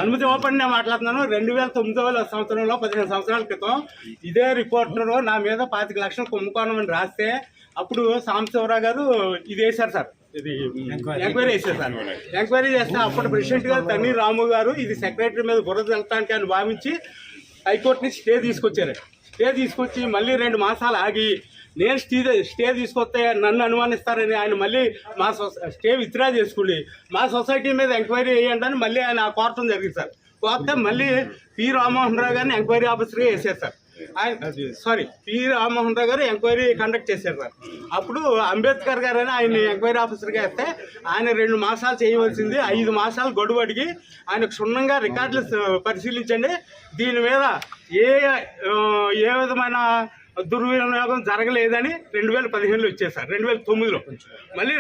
అనుమతి ఓపెన్ మాట్లాడుతున్నాను. 2009 సంవత్సరంలో 15 సంవత్సరాల క్రితం ఇదే రిపోర్టర్ నా మీద 25 లక్షలు కుంభకోణం అని రాస్తే అప్పుడు సాంబశివరావు గారు ఇది వేశారు సార్, ఇది ఎంక్వైరీ వేసారు సార్. ఎంక్వైరీ చేస్తే అప్పుడు ప్రెసిడెంట్ గారు తన్ని రాము గారు ఇది సెక్రటరీ మీద బురద వెళ్తానికి అని భావించి హైకోర్టు నుంచి స్టే తీసుకొచ్చారు. స్టే తీసుకొచ్చి మళ్ళీ 2 మాసాలు ఆగి నేను స్టే తీసుకొస్తే నన్ను అనుమానిస్తారని ఆయన మళ్ళీ మా స్టే విత్డ్రా చేసుకుని మా సొసైటీ మీద ఎంక్వైరీ వేయండి అని మళ్ళీ ఆయన కోరటం జరిగింది సార్. కోరితే మళ్ళీ పి రామ్మోహన్ రావు గారిని ఎంక్వైరీ ఆఫీసర్గా వేసారు సార్. పి రామ్మోహన్ రావు గారు ఎంక్వైరీ కండక్ట్ చేశారు సార్. అప్పుడు అంబేద్కర్ గారు అని ఆయన ఎంక్వైరీ ఆఫీసర్గా వేస్తే ఆయన 2 మాసాలు చేయవలసింది 5 మాసాలు గడువు అడిగి ఆయనకు క్షుణ్ణంగా రికార్డులు పరిశీలించండి, దీని మీద ఏ విధమైన దుర్వినియోగం జరగలేదని 2015లో ఇచ్చేసారు. 2009లో మళ్ళీ